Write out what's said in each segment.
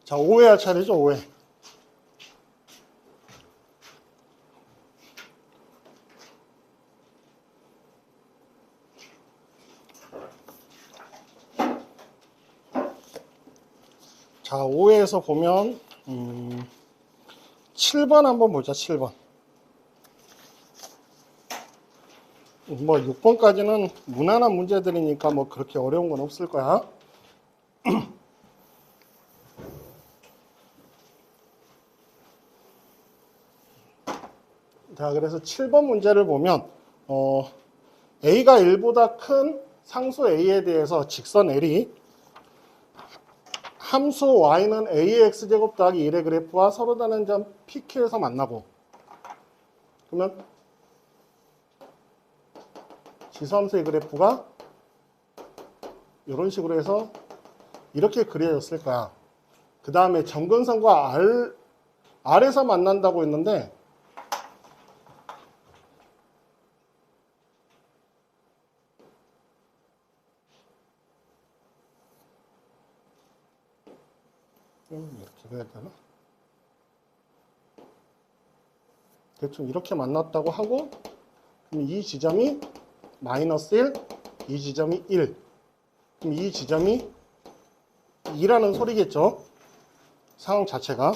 자, 5회 할 차례죠, 5회. 자, 5회에서 보면 7번 한번 보자, 7번. 뭐 6번까지는 무난한 문제들이니까 뭐 그렇게 어려운 건 없을 거야. 자, 그래서 7번 문제를 보면 A가 1보다 큰 상수 A에 대해서 직선 L이 함수 Y는 A의 X제곱 더하기 1의 그래프와 서로 다른 점 PQ에서 만나고, 그러면 지수함수의 그래프가 이런 식으로 해서 이렇게 그려졌을 거야. 그 다음에 점근선과 R에서 만난다고 했는데 이렇게 해야 되나? 대충 이렇게 만났다고 하고, 그럼 이 지점이 마이너스 1, 이 지점이 1. 그럼 이 지점이 2라는 소리겠죠? 상황 자체가.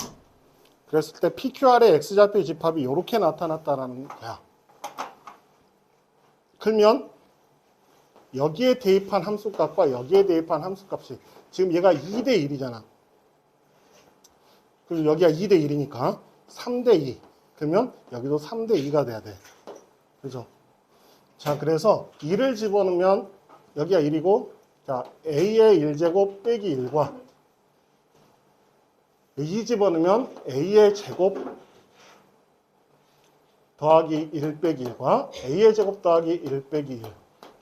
그랬을 때 PQR의 X좌표의 집합이 이렇게 나타났다라는 거야. 그러면 여기에 대입한 함수값과 여기에 대입한 함수값이 지금 얘가 2대 1이잖아. 그리고 여기가 2대 1이니까 3대 2. 그러면 여기도 3대 2가 돼야 돼. 그죠? 자, 그래서 2를 집어넣으면 여기가 1이고, 자, A의 1제곱 빼기 1과 2 집어넣으면 A의 제곱 더하기 1 빼기 1과 A의 제곱 더하기 1 빼기 1.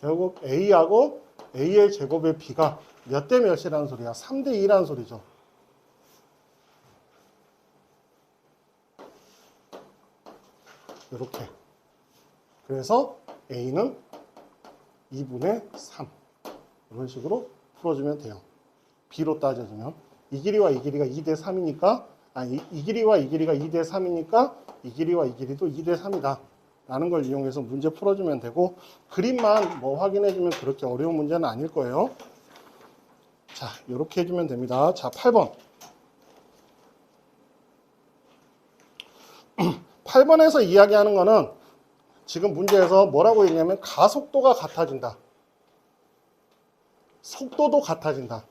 결국 A하고 A의 제곱의 B가 몇 대 몇이라는 소리야? 3대 2라는 소리죠. 이렇게. 그래서 A는 2분의 3. 이런 식으로 풀어주면 돼요. B로 따져주면. 이 길이와 이 길이가 2대 3이니까, 이 길이와 이 길이가 2대 3이니까 이 길이와 이 길이도 2대 3이다. 라는 걸 이용해서 문제 풀어주면 되고, 그림만 뭐 확인해주면 그렇게 어려운 문제는 아닐 거예요. 자, 이렇게 해주면 됩니다. 자, 8번. 8번에서 이야기하는 거는 지금 문제에서 뭐라고 했냐면 가속도가 같아진다. 속도도 같아진다.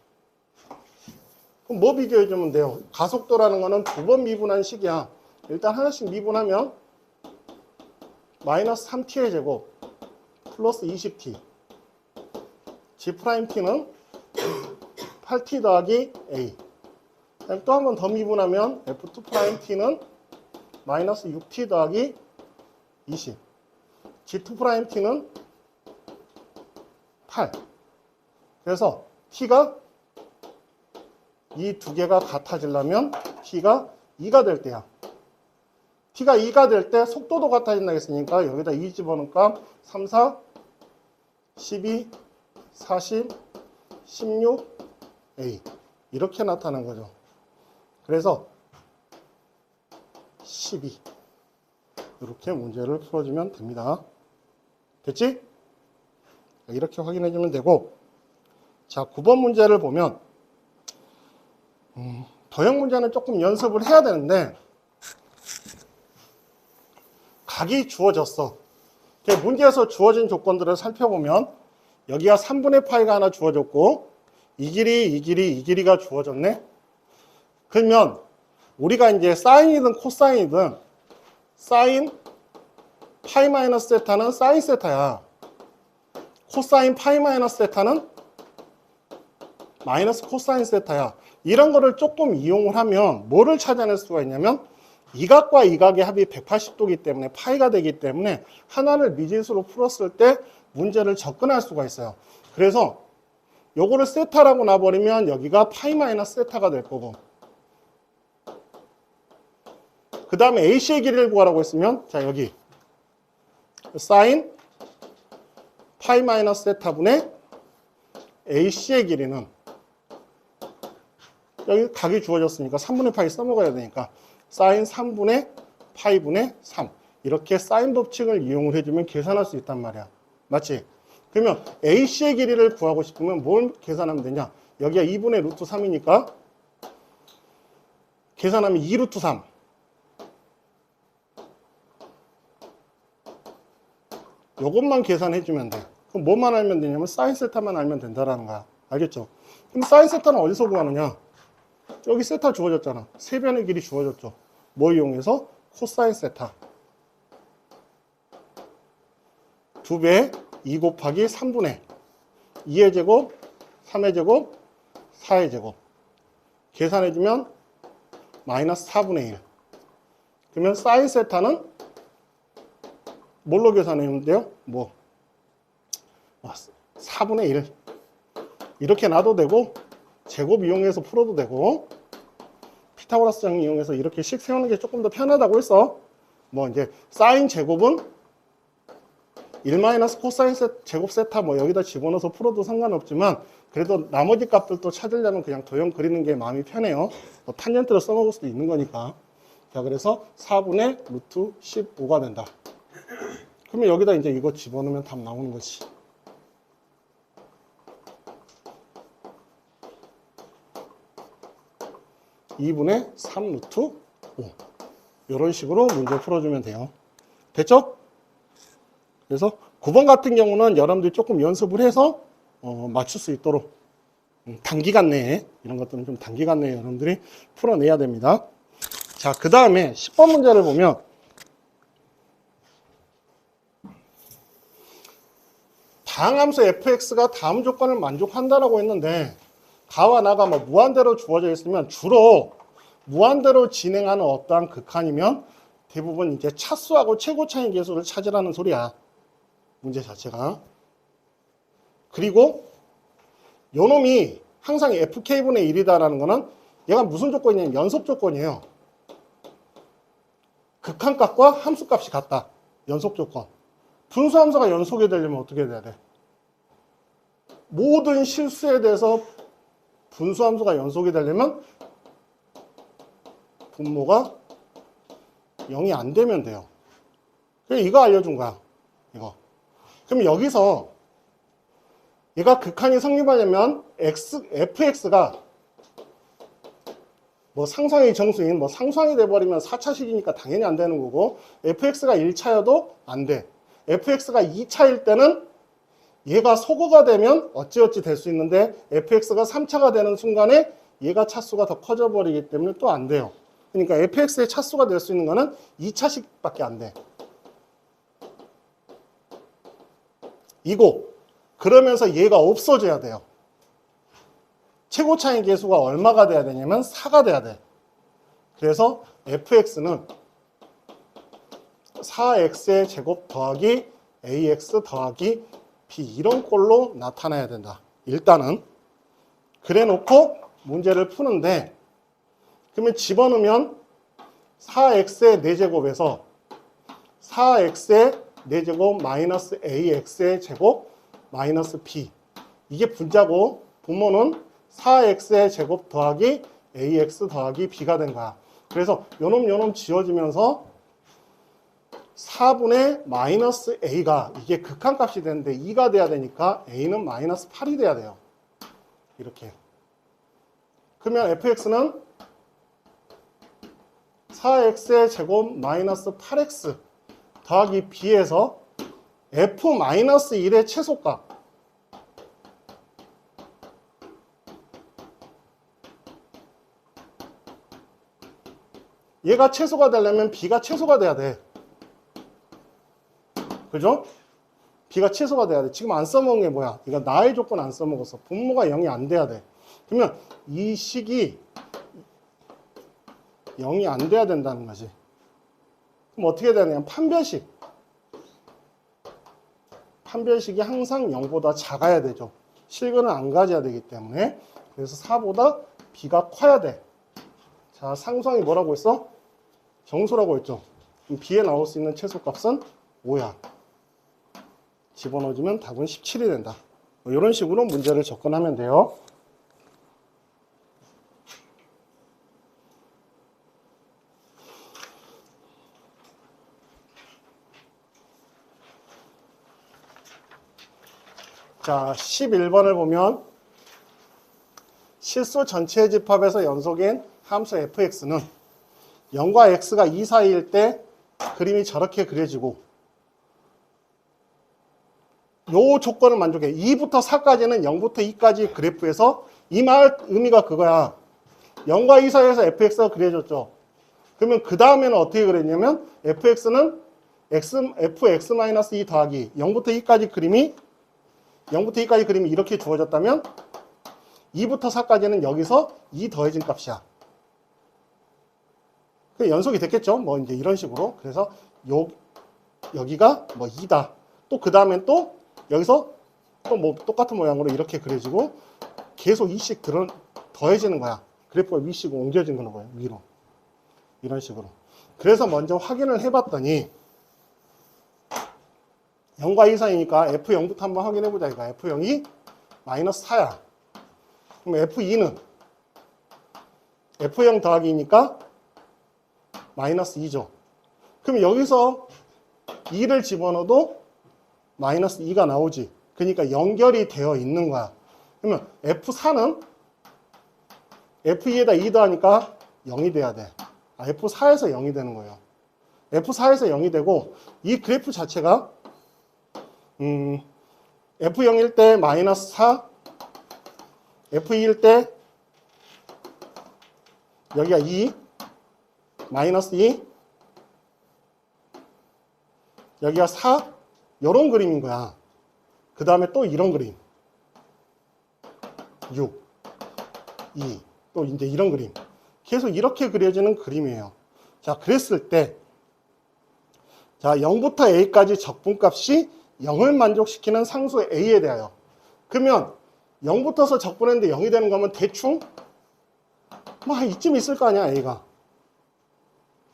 그럼 뭐 비교해주면 돼요? 가속도라는 거는 두 번 미분한 식이야. 일단 하나씩 미분하면 마이너스 3t의 제곱 플러스 20t. G't는 8t 더하기 a. 또 한 번 더 미분하면 F2't는 마이너스 6t 더하기 20. G2't는 8. 그래서 t가 이 두 개가 같아지려면 t가 2가 될 때야. t가 2가 될 때 속도도 같아진다 했으니까 여기다 2 집어넣으니까 3, 4, 12, 40, 16, a. 이렇게 나타난 거죠. 그래서 12. 이렇게 문제를 풀어주면 됩니다. 됐지? 이렇게 확인해주면 되고, 자, 9번 문제를 보면 도형 문제는 조금 연습을 해야 되는데 각이 주어졌어. 문제에서 주어진 조건들을 살펴보면 여기가 3분의 파이가 하나 주어졌고 이 길이가 주어졌네. 그러면 우리가 이제 사인이든 코사인이든 사인 파이 마이너스 세타는 사인 세타야. 코사인 파이 마이너스 세타는 마이너스 코사인 세타야. 이런 거를 조금 이용을 하면 뭐를 찾아낼 수가 있냐면 이 각과 이 각의 합이 180도이기 때문에 파이가 되기 때문에 하나를 미지수로 풀었을 때 문제를 접근할 수가 있어요. 그래서 요거를 세타라고 놔버리면 여기가 파이 마이너스 세타가 될 거고, 그 다음에 AC의 길이를 구하라고 했으면 자 여기 사인 파이 마이너스 세타분의 AC의 길이는 여기 각이 주어졌으니까 3분의 파이 써먹어야 되니까 사인 3분의 파이분의 3 이렇게 사인 법칙을 이용을 해주면 계산할 수 있단 말이야. 맞지? 그러면 AC의 길이를 구하고 싶으면 뭘 계산하면 되냐? 여기가 2분의 루트 3이니까 계산하면 2 루트 3 요것만 계산해주면 돼. 그럼 뭐만 알면 되냐면 사인 세타만 알면 된다라는 거야. 알겠죠? 그럼 사인 세타는 어디서 구하느냐? 여기 세타 주어졌잖아. 세변의 길이 주어졌죠. 뭐 이용해서? 코사인 세타 2배 2 곱하기 3분의 2의 제곱 3의 제곱 4의 제곱 계산해주면 마이너스 4분의 1 그러면 사인 세타는 뭘로 계산하면 돼요? 4분의 1 이렇게 놔도 되고 제곱 이용해서 풀어도 되고 피타고라스 장 이용해서 이렇게씩 세우는 게 조금 더 편하다고 했어. 이제 사인 제곱은 1 마이너스 코사인 제곱 세타 여기다 집어넣어서 풀어도 상관없지만 그래도 나머지 값들도 찾으려면 그냥 도형 그리는 게 마음이 편해요. 탄젠트를 써먹을 수도 있는 거니까. 자, 그래서 4분의 루트 15가 된다. 그러면 여기다 이제 이거 집어넣으면 답 나오는 거지. (2분의 3 루트 5) 이런 식으로 문제 풀어주면 돼요. 됐죠? 그래서 9번 같은 경우는 여러분들이 조금 연습을 해서 맞출 수 있도록 단기간 내에 이런 것들은 좀 단기간 내에 여러분들이 풀어내야 됩니다. 자, 그 다음에 10번 문제를 보면 다항함수 fx가 다음 조건을 만족한다라고 했는데 가와 나가 무한대로 주어져 있으면 주로 무한대로 진행하는 어떠한 극한이면 대부분 이제 차수하고 최고차의 계수를 찾으라는 소리야. 문제 자체가. 그리고 요놈이 항상 fk분의 1이다라는 거는 얘가 무슨 조건이냐면 연속 조건이에요. 극한값과 함수값이 같다. 연속 조건. 분수함수가 연속이 되려면 어떻게 돼야 돼? 모든 실수에 대해서 분수함수가 연속이 되려면 분모가 0이 안 되면 돼요. 그래서 이거 알려준 거야. 이거. 그럼 여기서 얘가 극한이 성립하려면 fx가 상수항이 정수인 상수항이 돼버리면 4차식이니까 당연히 안 되는 거고 fx가 1차여도 안 돼. fx가 2차일 때는 얘가 소거가 되면 어찌어찌 될 수 있는데 fx가 3차가 되는 순간에 얘가 차수가 더 커져 버리기 때문에 또 안 돼요. 그러니까 fx의 차수가 될 수 있는 거는 2차식밖에 안 돼. 이고 그러면서 얘가 없어져야 돼요. 최고차의 계수가 얼마가 돼야 되냐면 4가 돼야 돼. 그래서 fx는 4x의 제곱 더하기 ax 더하기 b 이런 꼴로 나타나야 된다. 일단은 그래 놓고 문제를 푸는데 그러면 집어넣으면 4x의 4제곱에서 4x의 4제곱 마이너스 ax의 제곱 마이너스 b 이게 분자고 분모는 4x의 제곱 더하기 ax 더하기 b가 된 거야. 그래서 요놈 지워지면서 4분의 마이너스 a가 이게 극한값이 되는데 2가 돼야 되니까 a는 마이너스 8이 돼야 돼요. 이렇게. 그러면 fx는 4x의 제곱 마이너스 8x 더하기 b에서 f 마이너스 1의 최소값 얘가 최소가 되려면 b가 최소가 돼야 돼. 그죠? b가 최소가 돼야 돼. 지금 안 써먹은 게 뭐야? 이거 나의 조건 안 써먹었어. 분모가 0이 안 돼야 돼. 그러면 이 식이 0이 안 돼야 된다는 거지. 그럼 어떻게 되냐면 판별식이 항상 0보다 작아야 되죠. 실근을 안 가져야 되기 때문에. 그래서 4보다 b가 커야 돼. 자, 상수항이 뭐라고 했어? 정수라고 했죠. 그럼 b에 나올 수 있는 최소값은 5야. 집어넣어주면 답은 17이 된다. 이런 식으로 문제를 접근하면 돼요. 자, 11번을 보면 실수 전체 집합에서 연속인 함수 fx는 0과 x가 2 사이일 때 그림이 저렇게 그려지고 요 조건을 만족해. 2부터 4까지는 0부터 2까지 그래프에서 이 말 의미가 그거야. 0과 2 사이에서 fx가 그려졌죠. 그러면 그 다음에는 어떻게 그랬냐면 fx는 fx-2 더하기 0부터 2까지 그림이 이렇게 주어졌다면 2부터 4까지는 여기서 2 더해진 값이야. 연속이 됐겠죠. 뭐 이제 이런 식으로. 그래서 여기가 뭐 2다. 또 그 다음엔 또 여기서 또 뭐 똑같은 모양으로 이렇게 그려지고 계속 2씩 더해지는 거야. 그래프가 위씩 옮겨지는 거예요. 위로. 이런 식으로. 그래서 먼저 확인을 해봤더니 0과 2 사이니까 F0부터 한번 확인해보자. 이거 F0이 마이너스 4야. 그럼 F2는 F0 더하기니까 마이너스 2죠. 그럼 여기서 2를 집어넣어도 마이너스 2가 나오지. 그러니까 연결이 되어 있는 거야. 그러면 F4는 F2에다 2 더하니까 0이 돼야 돼. F4에서 0이 되는 거예요. F4에서 0이 되고 이 그래프 자체가 F0일 때 마이너스 4, F2일 때 여기가 2, 마이너스 2, 여기가 4, 이런 그림인 거야. 그 다음에 또 이런 그림. 6, 2, 또 이제 이런 그림. 계속 이렇게 그려지는 그림이에요. 자, 그랬을 때, 자, 0부터 a까지 적분값이 0을 만족시키는 상수 a에 대하여. 그러면 0부터서 적분했는데 0이 되는 거면 대충 뭐 한 이쯤 있을 거 아니야, a가.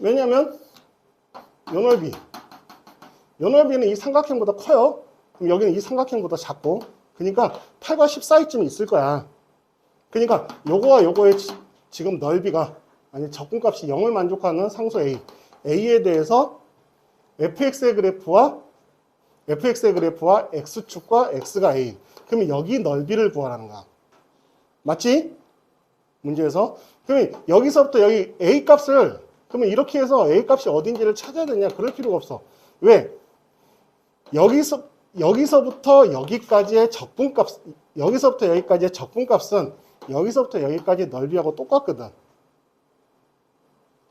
왜냐면 요 넓이는 이 삼각형보다 커요. 그럼 여기는 이 삼각형보다 작고, 그러니까 8과 10 사이쯤 있을 거야. 그러니까 요거와 요거의 지금 넓이가, 아니 적분값이 0을 만족하는 상수 a에 대해서 fx의 그래프와 x축과 x가 a. 그러면 여기 넓이를 구하라는 거야. 맞지? 문제에서. 그러면 여기서부터 여기 a 값을, 그러면 이렇게 해서 a 값이 어딘지를 찾아야 되냐? 그럴 필요가 없어. 왜? 여기서부터 여기까지의 적분값은 여기서부터 여기까지 넓이하고 똑같거든.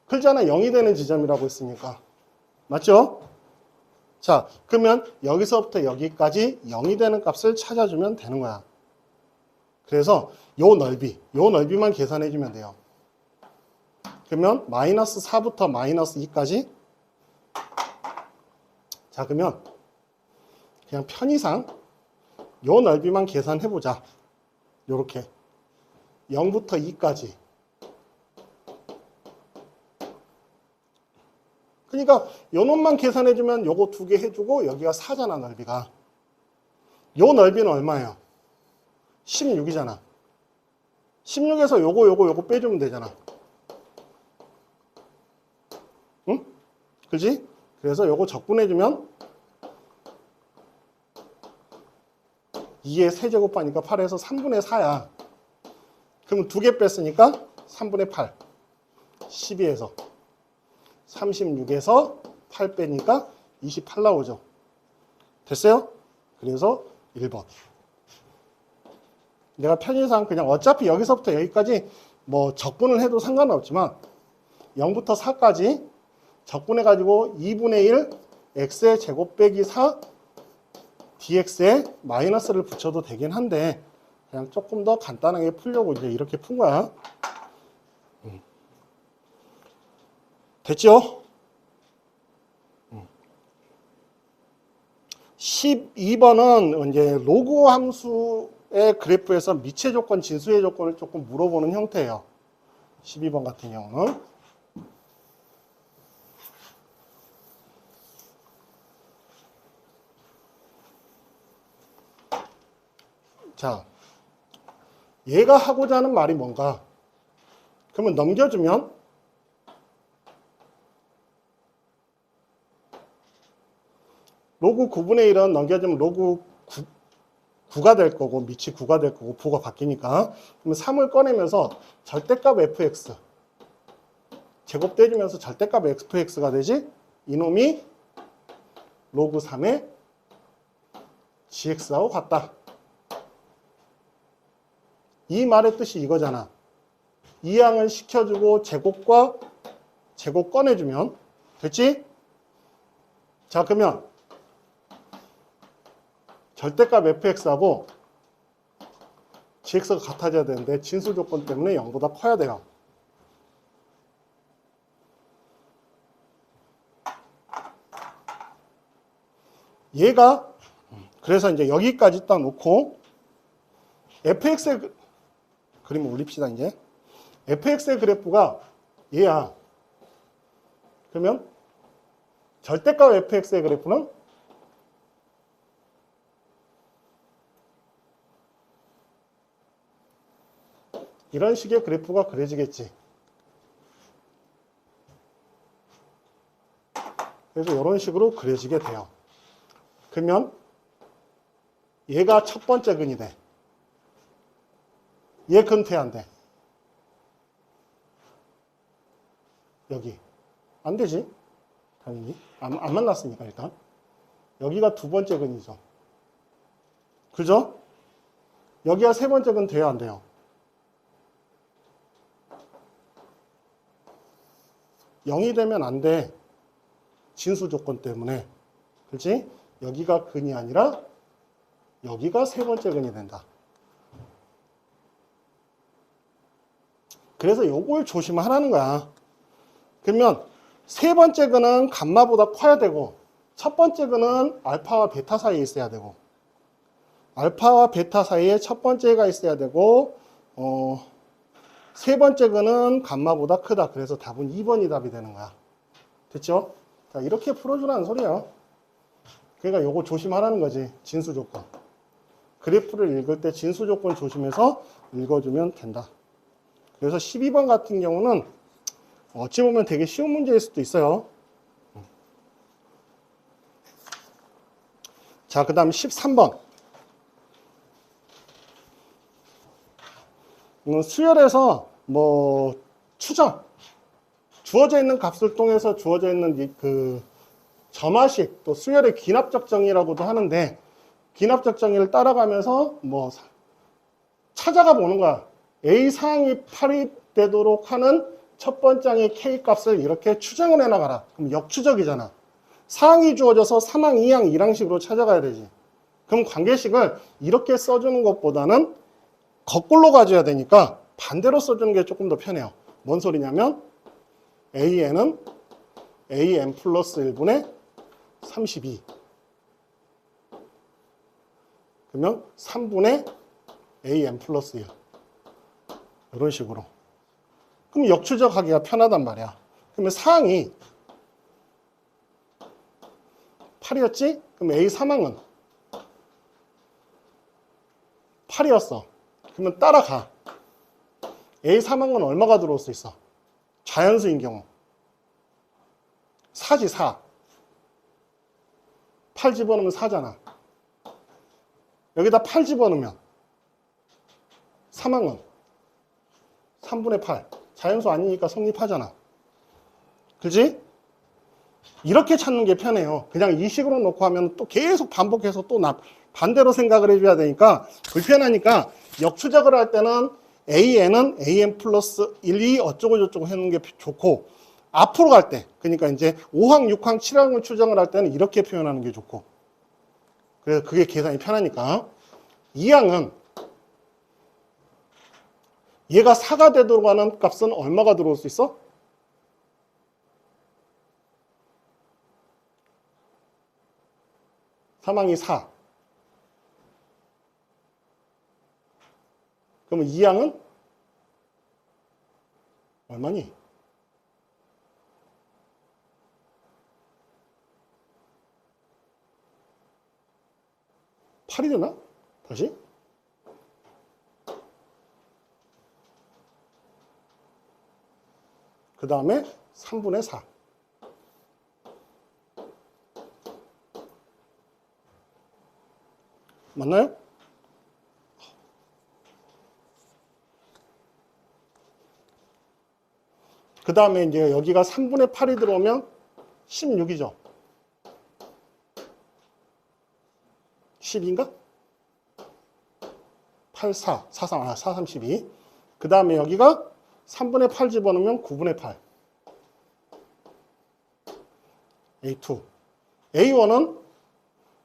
그렇잖아. 0이 되는 지점이라고 했으니까. 맞죠? 자, 그러면 여기서부터 여기까지 0이 되는 값을 찾아주면 되는 거야. 그래서 요 넓이만 계산해 주면 돼요. 그러면 마이너스 4부터 마이너스 2까지. 자, 그러면 그냥 편의상 요 넓이만 계산해 보자. 요렇게 0부터 2까지. 그러니까 요 놈만 계산해 주면 요거 2개 해주고 여기가 4잖아, 넓이가. 요 넓이는 얼마예요? 16이잖아. 16에서 요거 빼주면 되잖아. 응? 그지? 그래서 요거 적분해주면 2의 세제곱하니까 8에서 3분의 4야. 그럼 2개 뺐으니까 3분의 8. 12에서 36에서 8 빼니까 28 나오죠. 됐어요? 그래서 1번. 내가 편의상 그냥 어차피 여기서부터 여기까지 뭐 적분을 해도 상관은 없지만 0부터 4까지 적분해가지고 2분의 1 x의 제곱 빼기 4 dx에 마이너스를 붙여도 되긴 한데 그냥 조금 더 간단하게 풀려고 이제 이렇게 푼 거야. 됐죠? 12번은 이제 로그 함수의 그래프에서 미체 조건, 진수의 조건을 조금 물어보는 형태예요. 12번 같은 경우는. 자, 얘가 하고자 하는 말이 뭔가? 그러면 넘겨주면 로그 9분의 1은 넘겨주면 로그 9가 될 거고 밑이 9가 될 거고 부호가 바뀌니까. 그러면 3을 꺼내면서 절대값 fx 제곱 떼주면서 절대값 fx가 되지. 이놈이 로그 3의 gx하고 같다. 이 말의 뜻이 이거잖아. 이 양을 시켜주고 제곱과 제곱 꺼내주면 됐지? 자, 그러면 절대값 fx하고 gx가 같아져야 되는데 진수 조건 때문에 0보다 커야 돼요. 얘가 그래서 이제 여기까지 딱 놓고 fx의 그림을 올립시다. 이제 fx의 그래프가 얘야. 그러면 절대값 fx의 그래프는 이런 식의 그래프가 그려지겠지. 그래서 이런 식으로 그려지게 돼요. 그러면 얘가 첫 번째 근이 돼. 얘 근퇴 안 돼. 여기. 안 되지. 당연히. 안 만났으니까 일단. 여기가 두 번째 근이죠. 그죠? 여기가 세 번째 근 돼야 안 돼요. 영이 되면 안 돼. 진수 조건 때문에. 그렇지? 여기가 근이 아니라 여기가 세 번째 근이 된다. 그래서 요걸 조심하라는 거야. 그러면 세 번째 근은 감마보다 커야 되고 첫 번째 근은 알파와 베타 사이에 있어야 되고 알파와 베타 사이에 첫 번째가 있어야 되고 세 번째 근은 감마보다 크다. 그래서 답은 2번이 답이 되는 거야. 됐죠? 자, 이렇게 풀어주라는 소리야. 그러니까 요거 조심하라는 거지. 진수 조건. 그래프를 읽을 때 진수 조건 조심해서 읽어주면 된다. 그래서 12번 같은 경우는 어찌 보면 되게 쉬운 문제일 수도 있어요. 자, 그 다음 13번. 수열에서 추정. 주어져 있는 값을 통해서 주어져 있는 그 점화식, 또 수열의 기납적 정의라고도 하는데, 기납적 정의를 따라가면서 찾아가 보는 거야. A 사항이 8이 되도록 하는 첫 번째 항의 K 값을 이렇게 추정을 해나가라. 그럼 역추적이잖아. 사항이 주어져서 3항, 2항, 1항식으로 찾아가야 되지. 그럼 관계식을 이렇게 써주는 것보다는 거꾸로 가져야 되니까 반대로 써주는 게 조금 더 편해요. 뭔 소리냐면 AN은 AN 플러스 1분의 32. 그러면 3분의 AN 플러스 1. 이런 식으로. 그럼 역추적하기가 편하단 말이야. 그러면 사항이 8이었지? 그럼 A 3항은 8이었어. 그러면 따라가. A 3항은 얼마가 들어올 수 있어? 자연수인 경우. 4지, 4. 8 집어넣으면 4잖아. 여기다 8 집어넣으면 3항은 3분의 8. 자연수 아니니까 성립하잖아. 그지? 이렇게 찾는 게 편해요. 그냥 이 식으로 놓고 하면 또 계속 반복해서 또 반대로 생각을 해줘야 되니까 불편하니까 역추적을 할 때는 AN은 AN 플러스 1이 어쩌고 저쩌고 해놓은 게 좋고 앞으로 갈 때, 그러니까 이제 5항, 6항, 7항을 추정을 할 때는 이렇게 표현하는 게 좋고 그래서 그게 계산이 편하니까 2항은 얘가 4가 되도록 하는 값은 얼마가 들어올 수 있어? 사망이 4. 그러면 2항은 얼마니? 8이 되나? 다시? 그 다음에 3분의 4. 맞나요? 그 다음에 이제 여기가 3분의 8이 들어오면 16이죠. 10인가? 8, 4, 4, 3, 4, 3, 12. 그 다음에 여기가 3분의 8 집어넣으면 9분의 8. A2. A1은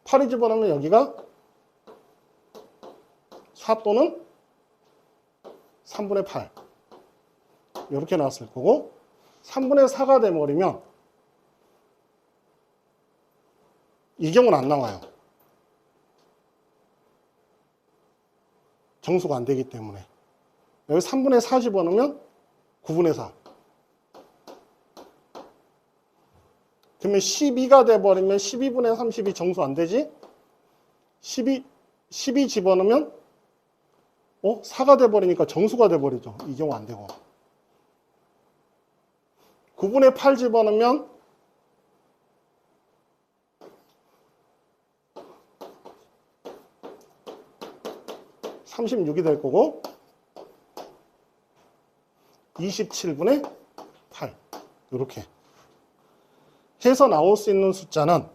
8이 집어넣으면 여기가 4 또는 3분의 8. 이렇게 나왔을 거고, 3분의 4가 돼버리면 이 경우는 안 나와요. 정수가 안 되기 때문에. 여기 3분의 4 집어넣으면 9분의 4. 그러면 12가 돼버리면 12분의 30이 정수 안 되지? 12 집어넣으면 4가 돼버리니까 정수가 돼버리죠. 이 경우 안 되고. 9분의 8 집어넣으면 36이 될 거고, 27분의 8. 이렇게 해서 나올 수 있는 숫자는,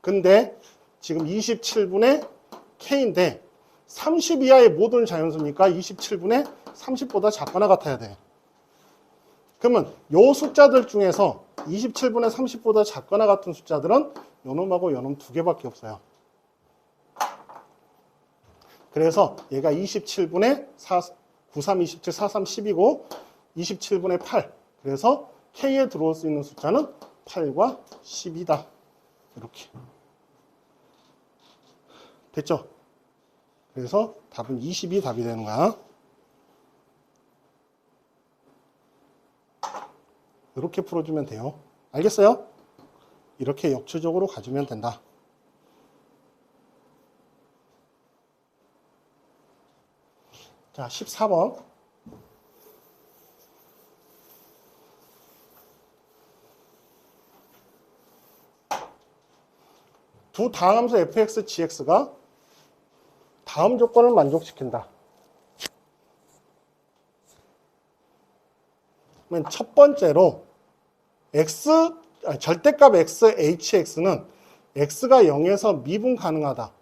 근데 지금 27분의 K인데 30 이하의 모든 자연수니까 27분의 30보다 작거나 같아야 돼. 그러면 요 숫자들 중에서 27분의 30보다 작거나 같은 숫자들은 요놈하고 요놈 두 개밖에 없어요. 그래서 얘가 27분의 93, 27, 43, 10이고 27분의 8. 그래서 K에 들어올 수 있는 숫자는 8과 10이다. 이렇게. 됐죠? 그래서 답은 20이 답이 되는 거야. 이렇게 풀어주면 돼요. 알겠어요? 이렇게 역추적으로 가주면 된다. 자, 14번. 두 다함수 fx, gx가 다음 조건을 만족시킨다. 그러면 첫 번째로 절대값 x, hx는 x가 0에서 미분 가능하다.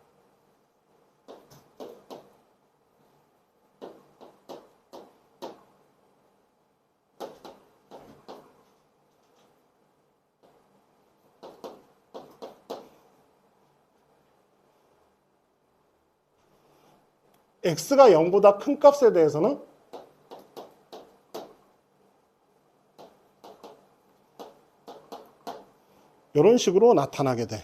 x가 0보다 큰 값에 대해서는 이런 식으로 나타나게 돼.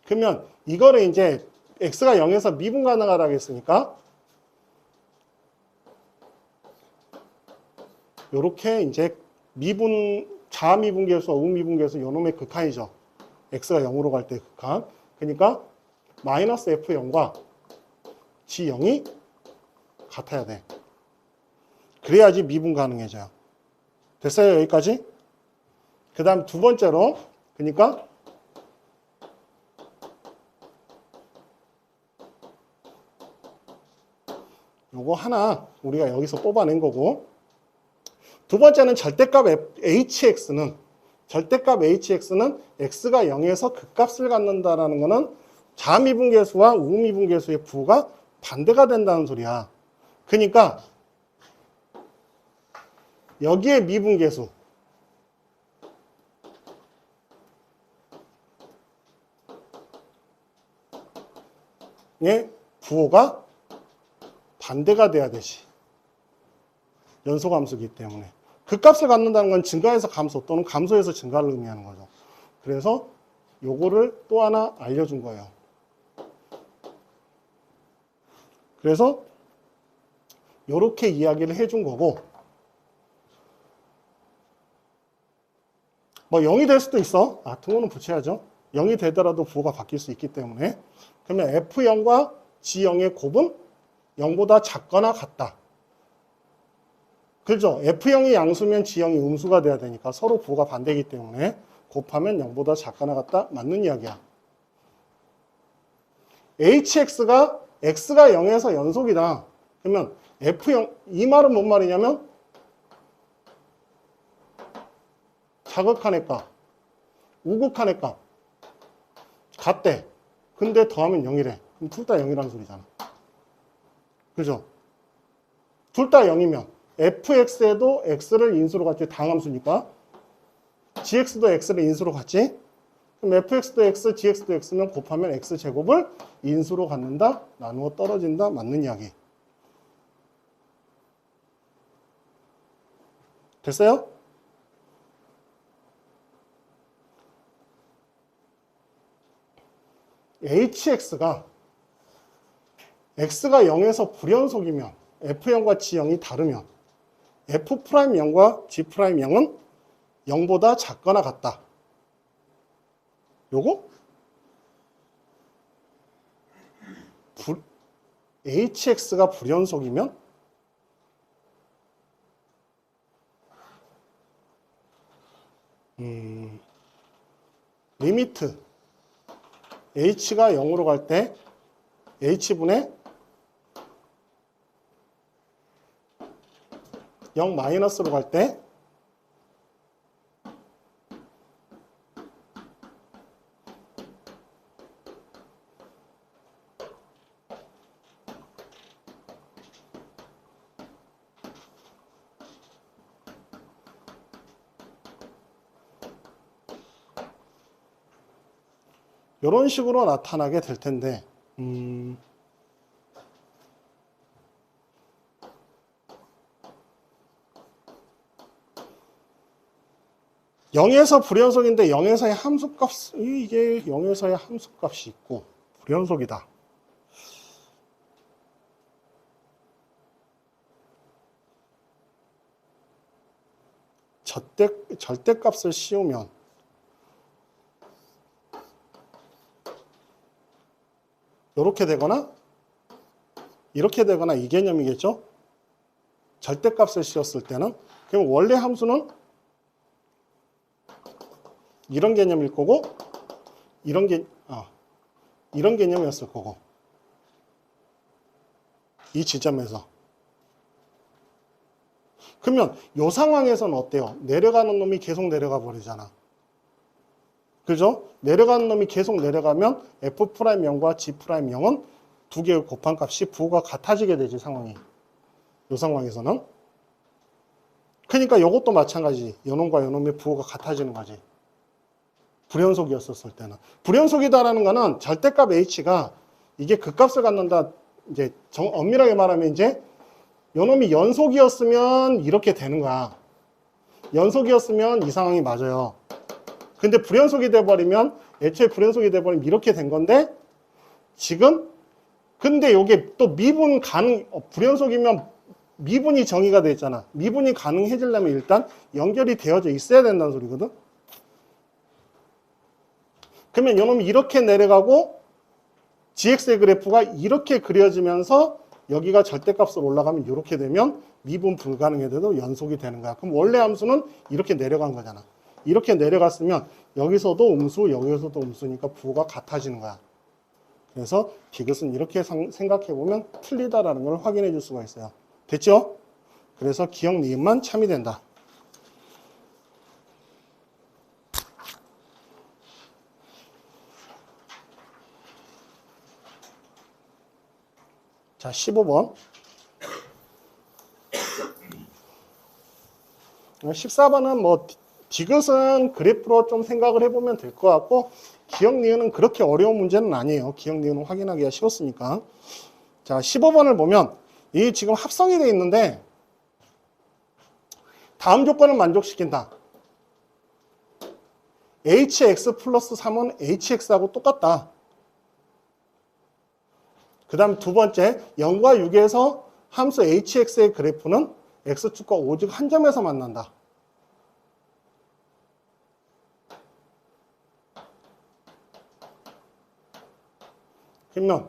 그러면 이거를 이제 x가 0에서 미분 가능하다고 했으니까 이렇게 이제 자미분계수, 우미분계수 요놈의 극한이죠. x가 0으로 갈 때 극한. 그러니까 마이너스 f0과 g0이 같아야 돼. 그래야지 미분 가능해져요. 됐어요? 여기까지? 그 다음 두 번째로, 그러니까 요거 하나 우리가 여기서 뽑아낸 거고, 두 번째는 절대값 hx는 x가 0에서 극값을 갖는다라는 거는 자미분계수와 우미분계수의 부호가 반대가 된다는 소리야. 그러니까 여기에 미분계수 의 부호가 반대가 돼야 되지. 연소감수이기 때문에. 극값을 갖는다는 건 증가에서 감소 또는 감소에서 증가를 의미하는 거죠. 그래서 요거를 또 하나 알려준 거예요. 그래서 요렇게 이야기를 해준 거고, 뭐 0이 될 수도 있어. 등호는 붙여야죠. 0이 되더라도 부호가 바뀔 수 있기 때문에. 그러면 F0과 G0의 곱은 0보다 작거나 같다. 그죠? F0이 양수면 G0이 음수가 돼야 되니까 서로 부호가 반대이기 때문에 곱하면 0보다 작거나 같다. 맞는 이야기야. HX가 X가 0에서 연속이다. 그러면 F0, 이 말은 뭔 말이냐면 자극한의 값, 우극한의 값 같대. 근데 더하면 0이래. 그럼 둘 다 0이라는 소리잖아. 그죠? 둘 다 0이면 fx에도 x를 인수로 갖지. 당함수니까. gx도 x를 인수로 갖지. 그럼 fx도 x, gx도 x면 곱하면 x제곱을 인수로 갖는다. 나누어 떨어진다. 맞는 이야기. 됐어요? hx가 x가 0에서 불연속이면 f0과 g0이 다르면 f'0과 g'0은 0보다 작거나 같다. 요거? hx가 불연속이면 리미트 h가 0으로 갈 때 h분의 0 마이너스로 갈 때 이런 식으로 나타나게 될 텐데 0에서 불연속인데 0에서의 함수값, 이게 0에서의 함수값이 있고 불연속이다. 절대값을 씌우면 이렇게 되거나 이렇게 되거나 이 개념이겠죠? 절대값을 씌웠을 때는. 그럼 원래 함수는 이런 개념일 거고 이런 개념이었을 거고 이 지점에서. 그러면 이 상황에서는 어때요? 내려가는 놈이 계속 내려가 버리잖아. 그죠? 내려가는 놈이 계속 내려가면 f'0과 g'0은 두 개의 곱한 값이 부호가 같아지게 되지, 상황이. 이 상황에서는. 그러니까 이것도 마찬가지. 요놈과 요놈의 부호가 같아지는 거지. 불연속이었을 때는. 불연속이다라는 거는 절대값 h가 이게 그 값을 갖는다. 이제 엄밀하게 말하면 이제 요놈이 연속이었으면 이렇게 되는 거야. 연속이었으면 이 상황이 맞아요. 근데 불연속이 돼버리면, 애초에 불연속이 돼버리면 이렇게 된 건데, 지금, 근데 요게 또 미분 불연속이면 미분이 정의가 돼 있잖아. 미분이 가능해지려면 일단 연결이 되어져 있어야 된다는 소리거든. 그러면 요놈이 이렇게 내려가고, gx의 그래프가 이렇게 그려지면서 여기가 절대값으로 올라가면 이렇게 되면 미분 불가능해도 연속이 되는 거야. 그럼 원래 함수는 이렇게 내려간 거잖아. 이렇게 내려갔으면 여기서도 음수, 여기서도 음수니까 부호가 같아지는 거야. 그래서 디귿은 이렇게 생각해보면 틀리다라는 걸 확인해 줄 수가 있어요. 됐죠? 그래서 기억, 니은만 참이 된다. 자, 15번. 14번은 뭐 디귿은 그래프로 좀 생각을 해보면 될 것 같고, 기억, 니은은 그렇게 어려운 문제는 아니에요. 기억, 니은은 확인하기가 쉬웠으니까. 자, 15번을 보면 이 지금 합성이 되어 있는데 다음 조건을 만족시킨다. hx 플러스 3은 hx하고 똑같다. 그 다음 두 번째, 0과 6에서 함수 hx의 그래프는 x축과 오직 한 점에서 만난다. 그러면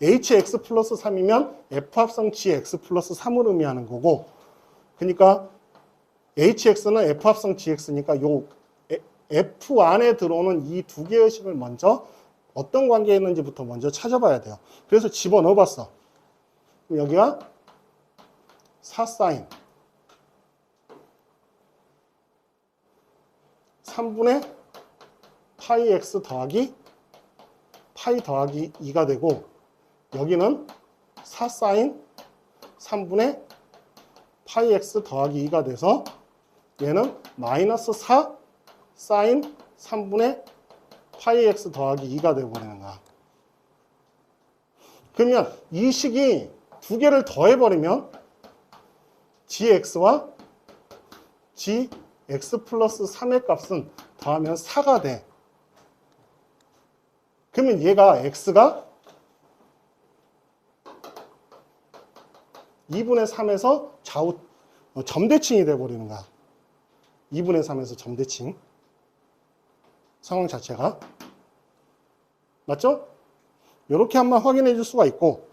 hx 플러스 3이면 f합성 gx 플러스 3을 의미하는 거고, 그러니까 hx는 f합성 gx니까 요 f 안에 들어오는 이 두 개의 식을 먼저 어떤 관계에 있는지부터 먼저 찾아봐야 돼요. 그래서 집어넣어 봤어. 그럼 여기가 4사인 3분의 파이 x 더하기 파이 더하기 2가 되고, 여기는 4 사인 3분의 파이 x 더하기 2가 돼서 얘는 마이너스 4 사인 3분의 파이 x 더하기 2가 되어버리는 거야. 그러면 이 식이 두 개를 더해버리면 gx와 gx 플러스 3의 값은 더하면 4가 돼. 그러면 얘가 x가 2분의 3에서 좌우 점대칭이 돼버리는 거야. 2분의 3에서 점대칭. 상황 자체가. 맞죠? 이렇게 한번 확인해 줄 수가 있고,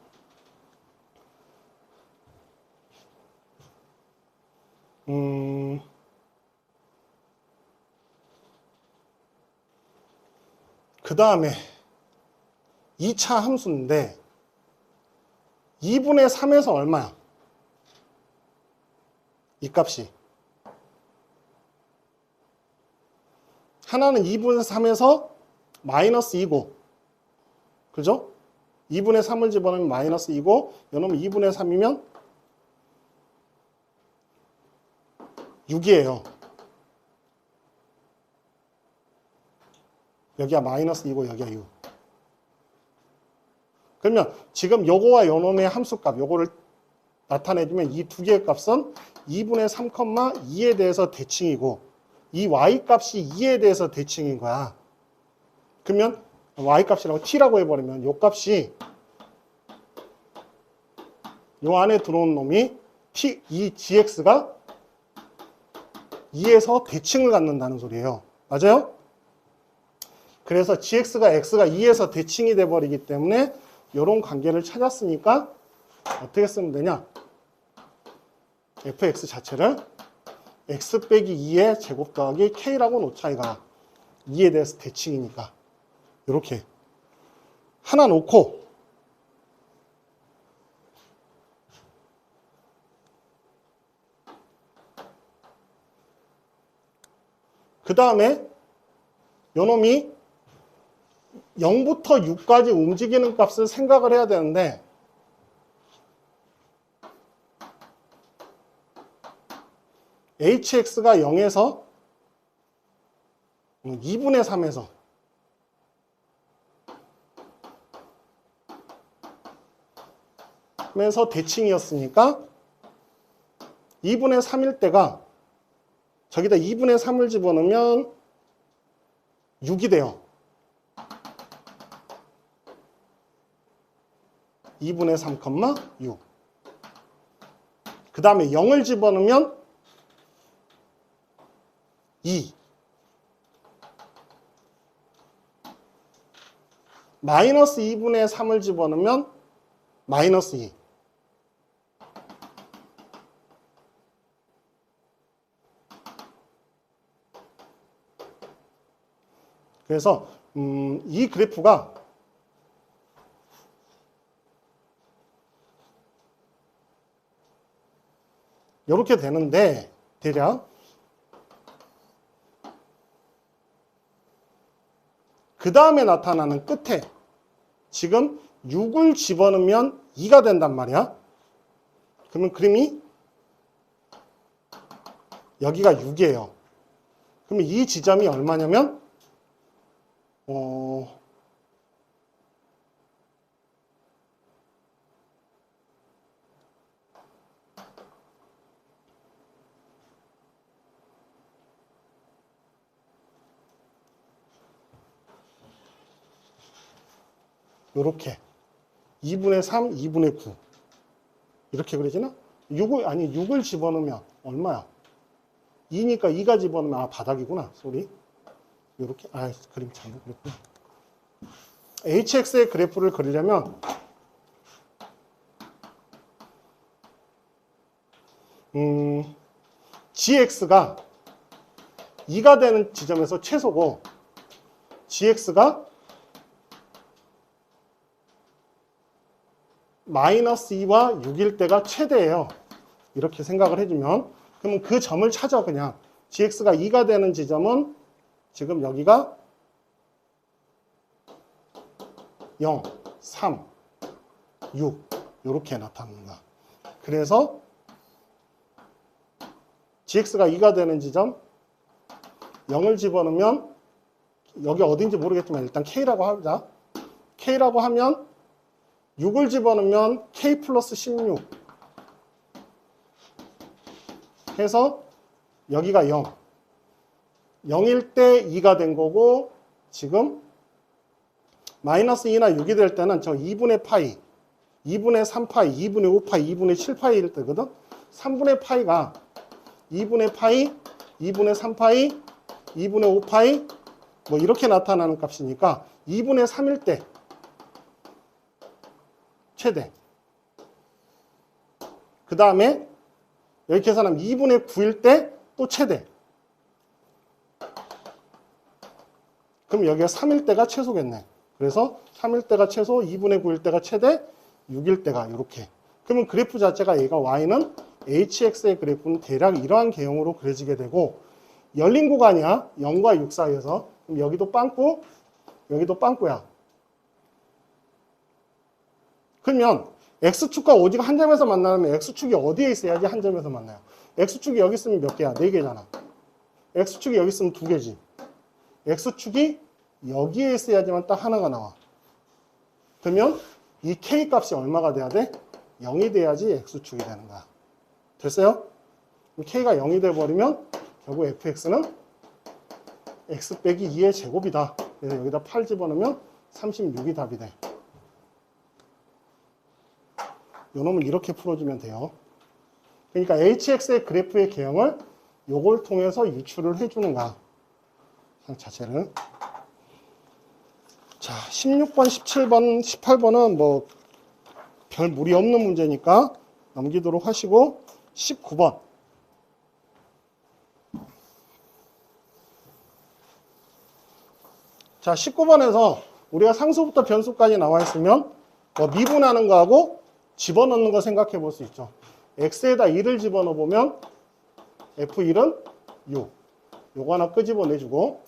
그 다음에 2차 함수인데 2분의 3에서 얼마야? 이 값이. 하나는 2분의 3에서 마이너스 2고, 그죠? 2분의 3을 집어넣으면 마이너스 2고, 이놈은 2분의 3이면 6이에요. 여기가 마이너스 2고 여기가 6. 그러면 지금 요거와 요놈의 함수값, 요거를 나타내주면 이 두 개의 값은 2분의 3, 2에 대해서 대칭이고, 이 y값이 2에 대해서 대칭인 거야. 그러면 y값이라고 t라고 해버리면 요 값이 요 안에 들어온 놈이 t, 이 gx가 2에서 대칭을 갖는다는 소리예요. 맞아요? 그래서 gx가 x가 2에서 대칭이 돼버리기 때문에 이런 관계를 찾았으니까 어떻게 쓰면 되냐? fx 자체를 x 빼기 2의 제곱 더하기 k라고 놓자 이가. 2에 대해서 대칭이니까. 이렇게 하나 놓고, 그 다음에 요놈이 0부터 6까지 움직이는 값을 생각을 해야 되는데, hx가 0에서 2분의 3에서 면서 대칭이었으니까 2분의 3일 때가 저기다 2분의 3을 집어넣으면 6이 돼요. 2분의 3, 6. 그 다음에 0을 집어넣으면 2. 마이너스 2분의 3을 집어넣으면 마이너스 2. 그래서 이 그래프가 이렇게 되는데, 대략 그 다음에 나타나는 끝에 지금 6을 집어넣으면 2가 된단 말이야. 그러면 그림이 여기가 6이에요. 그러면 이 지점이 얼마냐면 요렇게 2분의 3, 2분의 9 이렇게 그려지나? 6을 집어넣으면 얼마야? 2니까 2가 집어넣으면 바닥이구나. 소리. 요렇게 그림 잘못 그렸구나. hx의 그래프를 그리려면 gx가 2가 되는 지점에서 최소고, gx가 마이너스 2와 6일 때가 최대예요. 이렇게 생각을 해주면, 그러면 그 점을 찾아. 그냥 gx가 2가 되는 지점은 지금 여기가 0, 3, 6 이렇게 나타납니다. 그래서 gx가 2가 되는 지점 0을 집어넣으면 여기 어딘지 모르겠지만 일단 k라고 하자. k라고 하면 6을 집어넣으면 k 플러스 16 해서 여기가 0. 0일 때 2가 된 거고 지금 마이너스 2나 6이 될 때는 저 2분의 파이, 2분의 3파이, 2분의 5파이, 2분의 7파이일 때거든. 3분의 파이가 2분의 파이, 2분의 3파이, 2분의 5파이 뭐 이렇게 나타나는 값이니까 2분의 3일 때 최대. 그 다음에 여기 계산하면 2분의 9일 때 또 최대. 그럼 여기가 3일 때가 최소겠네. 그래서 3일 때가 최소, 2분의 9일 때가 최대, 6일 때가 이렇게. 그러면 그래프 자체가 얘가 y는 hx의 그래프는 대략 이러한 개형으로 그려지게 되고 열린 구간이야. 0과 6 사이에서. 그럼 여기도 빵꾸, 여기도 빵꾸야. 그러면 x축과 o지가 한 점에서 만나면 x축이 어디에 있어야지 한 점에서 만나요? x축이 여기 있으면 몇 개야? 4개잖아. x축이 여기 있으면 2개지. x축이 여기에 있어야지만 딱 하나가 나와. 그러면 이 k 값이 얼마가 돼야 돼? 0이 돼야지 x축이 되는 거야. 됐어요? k가 0이 돼버리면 결국 fx는 x 빼기 2의 제곱이다. 그래서 여기다 8 집어넣으면 36이 답이 돼. 요놈은 이렇게 풀어주면 돼요. 그러니까 hx의 그래프의 개형을 요걸 통해서 유출을 해주는 거야. 자체를. 자, 16번, 17번, 18번은 뭐 별 무리 없는 문제니까 넘기도록 하시고 19번. 자, 19번에서 우리가 상수부터 변수까지 나와 있으면 뭐 미분하는 거하고 집어넣는 거 생각해 볼 수 있죠. x에다 1을 집어넣어 보면 f1은 6. 요거 하나 끄집어내주고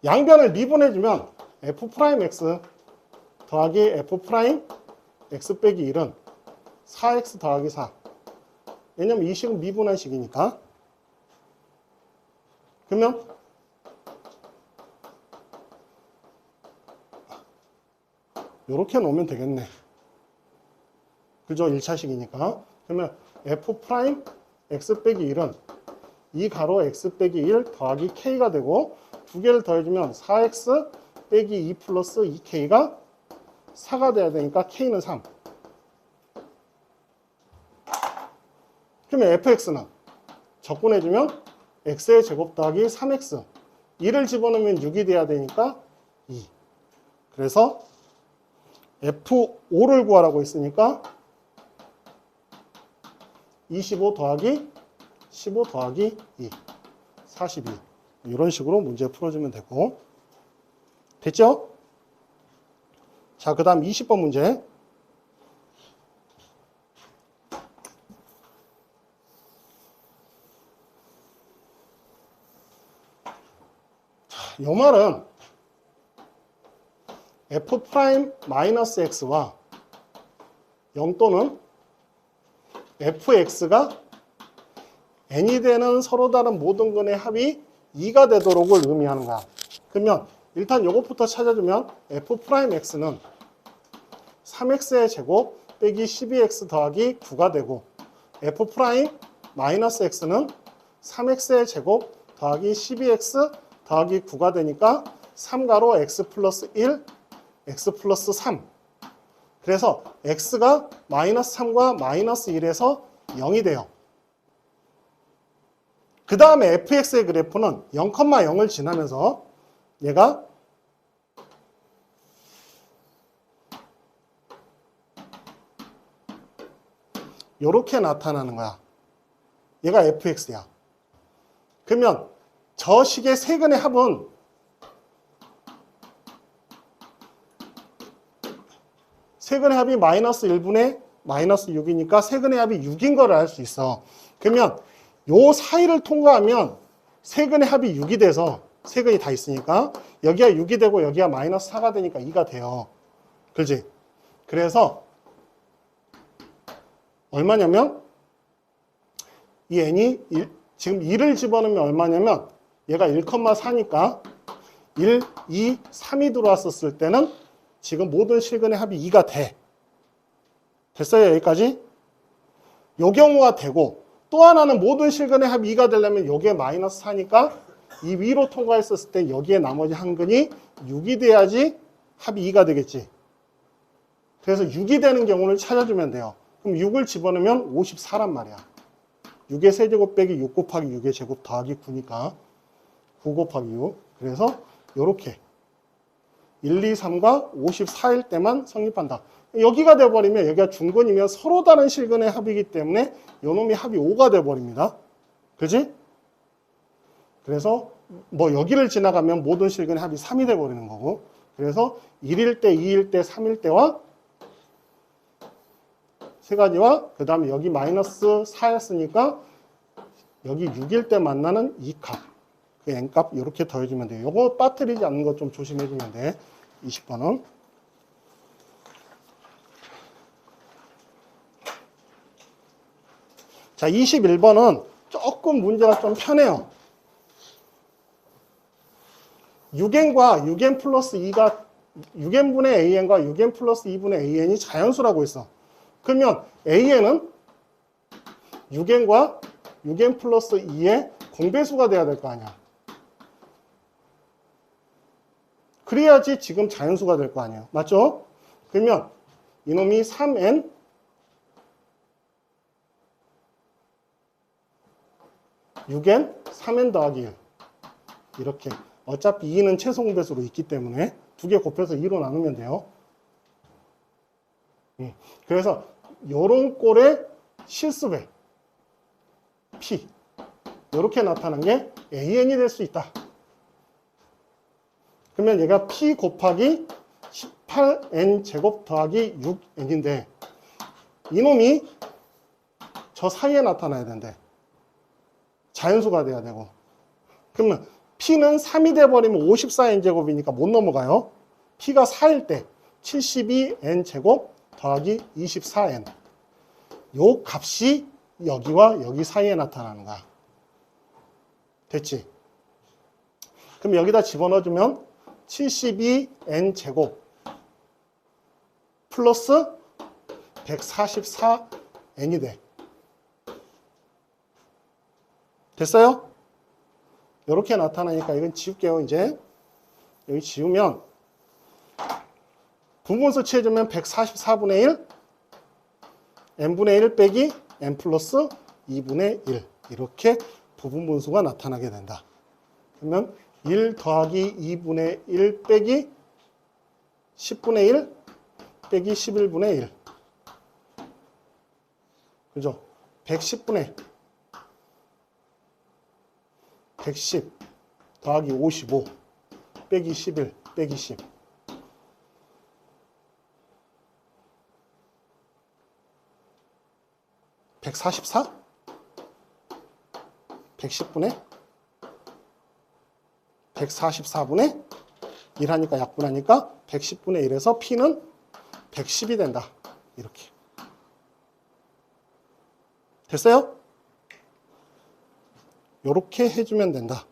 양변을 미분해주면 f'x 더하기 f'x 빼기 1은 4x 더하기 4. 왜냐면 이 식은 미분한 식이니까. 그러면 이렇게 놓으면 되겠네. 그죠? 1차식이니까. 그러면 f'x 빼기 1은 이 가로 x 빼기 1 더하기 k가 되고 두 개를 더해주면 4x 빼기 2 플러스 2k가 4가 돼야 되니까 k는 3. 그러면 fx는 적분해주면 x의 제곱 더하기 3x 2를 집어넣으면 6이 돼야 되니까 2. 그래서 f5를 구하라고 했으니까 25 더하기 15 더하기 2 42 이런 식으로 문제 풀어주면 되고 됐죠? 자, 그 다음 20번 문제. 자, 요 말은 f'-x와 0 또는 fx가 n이 되는 서로 다른 모든 근의 합이 2가 되도록을 의미하는 거야. 그러면 일단 이것부터 찾아주면 f'x는 3x의 제곱 빼기 12x 더하기 9가 되고 f'x는 3x의 제곱 더하기 12x 더하기 9가 되니까 3가로 x 플러스 1, x 플러스 3. 그래서 x가 마이너스 3과 마이너스 1에서 0이 돼요. 그 다음에 fx의 그래프는 0,0을 지나면서 얘가 이렇게 나타나는 거야. 얘가 fx야. 그러면 저 식의 세근의 합은 세근의 합이 마이너스 1분의 마이너스 6이니까 세근의 합이 6인 걸 알 수 있어. 그러면 요 사이를 통과하면 세근의 합이 6이 돼서 세근이 다 있으니까 여기가 6이 되고 여기가 마이너스 4가 되니까 2가 돼요. 그지? 그래서 얼마냐면 이 n이 지금 2를 집어넣으면 얼마냐면 얘가 1,4니까 1, 2, 3이 들어왔었을 때는 지금 모든 실근의 합이 2가 돼. 됐어요? 여기까지? 요 경우가 되고 또 하나는 모든 실근의 합이 2가 되려면 여기에 마이너스 4니까 이 위로 통과했었을 때 여기에 나머지 한 근이 6이 돼야지 합이 2가 되겠지. 그래서 6이 되는 경우를 찾아주면 돼요. 그럼 6을 집어넣으면 54란 말이야. 6의 세제곱 빼기 6 곱하기 6의 제곱 더하기 9니까 9 곱하기 6. 그래서 이렇게 1, 2, 3가 54일 때만 성립한다. 여기가 돼버리면 여기가 중근이면 서로 다른 실근의 합이기 때문에 요놈이 합이 5가 돼버립니다. 그지? 그래서 뭐 여기를 지나가면 모든 실근의 합이 3이 돼버리는 거고, 그래서 1일 때, 2일 때, 3일 때와 세 가지와 그 다음에 여기 마이너스 4였으니까 여기 6일 때 만나는 이 값, 그 n값 이렇게 더해주면 돼요. 요거 빠뜨리지 않는 거 좀 조심해주면 돼. 20번은. 자, 21번은 조금 문제가 좀 편해요. 6n과 6n 플러스 2가 6n분의 an과 6n 플러스 2분의 an이 자연수라고 했어. 그러면 an은 6n과 6n 플러스 2의 공배수가 돼야 될 거 아니야. 그래야지 지금 자연수가 될 거 아니에요. 맞죠? 그러면 이놈이 3n 6n 3n 더하기 1 이렇게 어차피 2는 최소 공배수로 있기 때문에 두 개 곱해서 2로 나누면 돼요. 그래서 요런 꼴의 실수배 P 이렇게 나타난 게 AN이 될 수 있다. 그러면 얘가 P 곱하기 18N 제곱 더하기 6N인데 이놈이 저 사이에 나타나야 된대. 자연수가 돼야 되고. 그러면 P는 3이 돼버리면 54N 제곱이니까 못 넘어가요. P가 4일 때 72N 제곱 더하기 24N. 요 값이 여기와 여기 사이에 나타나는 거야. 됐지? 그럼 여기다 집어넣어주면 72N 제곱 플러스 144N이 돼. 됐어요? 이렇게 나타나니까 이건 지울게요. 이제 여기 지우면 분분수 취해주면 144분의 1 n분의 1 빼기 n 플러스 2분의 1 이렇게 부분분수가 나타나게 된다. 그러면 1 더하기 2분의 1 빼기 10분의 1 빼기 11분의 1 그죠? 110분의 110 더하기 55 빼기 11 빼기 10 144? 110분의 144분의 1 하니까 약분하니까 110분의 1에서 P는 110이 된다. 이렇게. 됐어요? 이렇게 해주면 된다.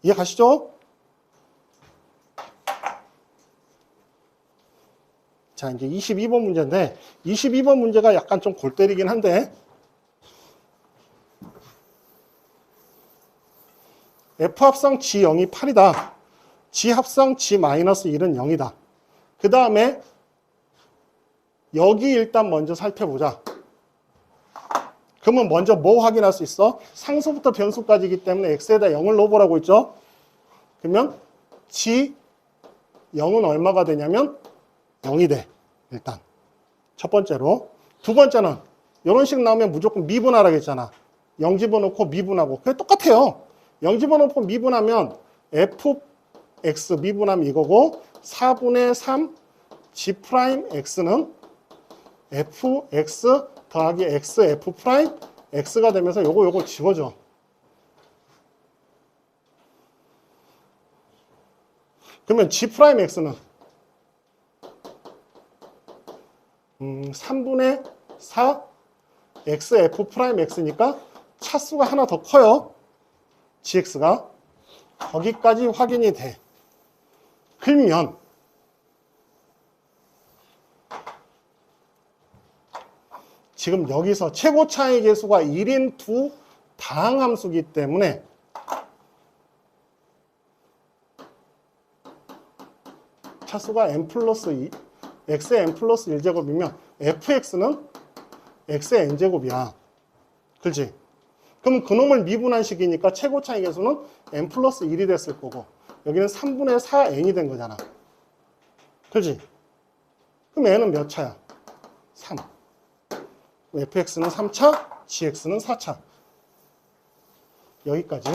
이해 가시죠? 자, 이제 22번 문제인데 22번 문제가 약간 좀 골 때리긴 한데 F합성 G0이 8이다. G합성 G-1은 0이다. 그 다음에 여기 일단 먼저 살펴보자. 그러면 먼저 뭐 확인할 수 있어? 상수부터 변수까지이기 때문에 x에다 0을 넣어보라고 했죠. 그러면 G0은 얼마가 되냐면 0이 돼. 일단 첫 번째로. 두 번째는 이런 식 나오면 무조건 미분하라고 했잖아. 0 집어넣고 미분하고. 그게 똑같아요. 0 집어넣고 미분하면 fx 미분하면 이거고 4분의 3 g'x는 fx 더하기 xf' x가 되면서 요거 지워져. 그러면 g'x는 3분의 4 xf'x니까 차수가 하나 더 커요. gx가. 거기까지 확인이 돼. 그러면 지금 여기서 최고 차이 계수가 1인 두 다항함수기 때문에 차수가 n 플러스 2, x의 n 플러스 1제곱이면 fx는 x의 n제곱이야. 그렇지? 그럼 그놈을 미분한 식이니까 최고 차이 계수는 n 플러스 1이 됐을 거고 여기는 3분의 4n이 된 거잖아. 그렇지? 그럼 n은 몇 차야? 3. fx는 3차, gx는 4차. 여기까지.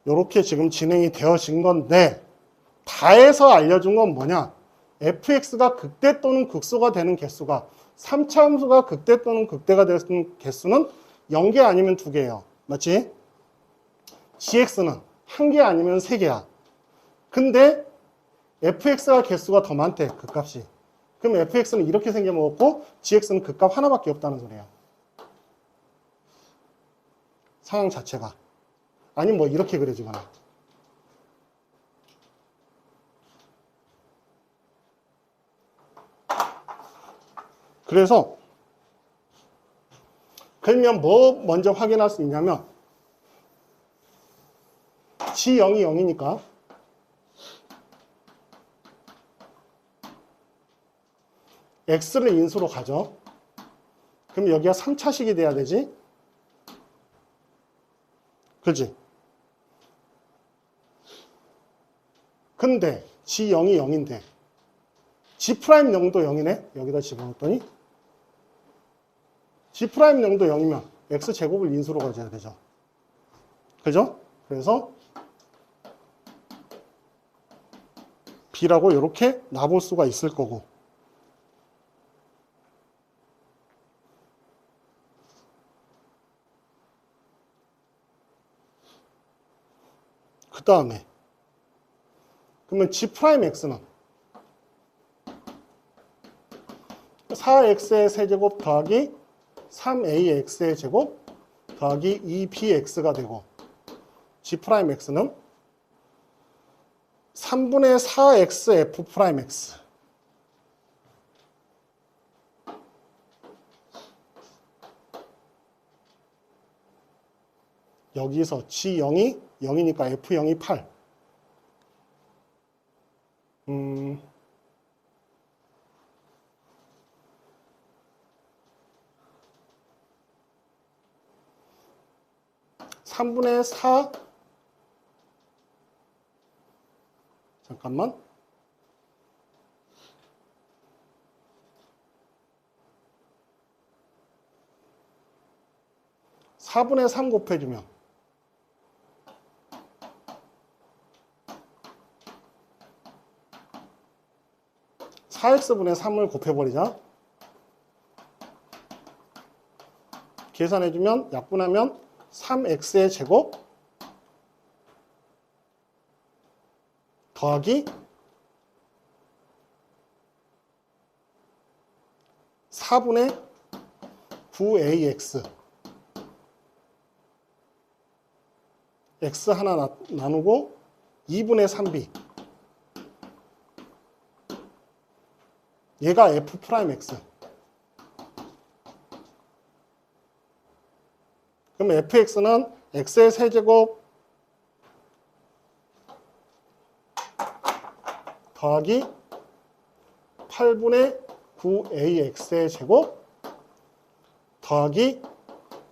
이렇게 지금 진행이 되어진 건데 다해서 알려준 건 뭐냐? fx가 극대 또는 극소가 되는 개수가 3차 함수가 극대 또는 극대가 되는 개수는 0개 아니면 2개예요. 맞지? gx는 1개 아니면 3개야. 근데 fx가 개수가 더 많대, 극값이. 그럼 fx는 이렇게 생겨먹었고 gx는 극값 하나밖에 없다는 소리야. 상황 자체가. 아니면 뭐 이렇게 그려지거나. 그래서 그러면 뭐 먼저 확인할 수 있냐면 G0이 0이니까 X를 인수로 가죠. 그럼 여기가 3차식이 돼야 되지. 그렇지? 근데 G0이 0인데 G'0도 0이네. 여기다 집어넣었더니 G'0도 0이면 X제곱을 인수로 가져야 되죠. 그죠? 그래서 B라고 이렇게 놔볼 수가 있을 거고 그 다음에 그러면 G'X는 4x의 세제곱 더하기 3ax의 제곱 더하기 2bx가 되고 G'X는 3분의 4xf'x 여기서 G0이 0이니까 F0이 8 3분의 4 잠깐만 4분의 3 곱해주면 4x분의 3을 곱해버리자. 계산해주면 약분하면 3x의 제곱 더하기 4분의 9ax x 하나 나누고 2분의 3b 얘가 f'x 그럼 fx는 x의 세제곱 더하기 8분의 9ax의 제곱 더하기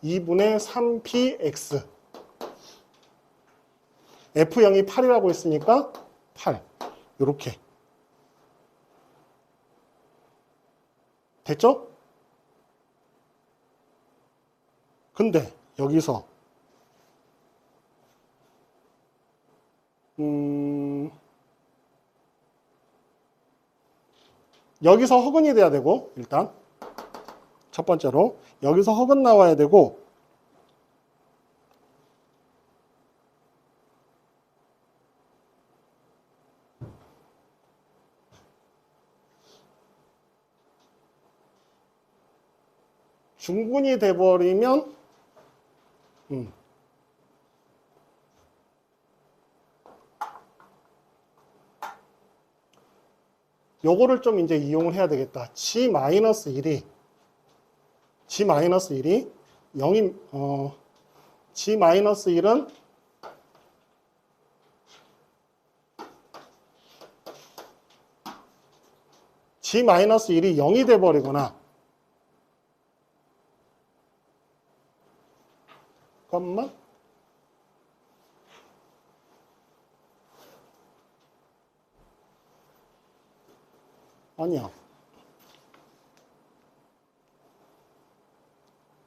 2분의 3px F0이 8이라고 했으니까 8 이렇게 됐죠? 근데 여기서 여기서 허근이 돼야 되고, 일단 첫 번째로 여기서 허근 나와야 되고, 중군이 돼버리면 요거를 좀 이제 이용을 해야 되겠다. G-1이 G-1이 0인 G-1은 G-1이 0이 돼 버리거나, 잠깐만. 아니야.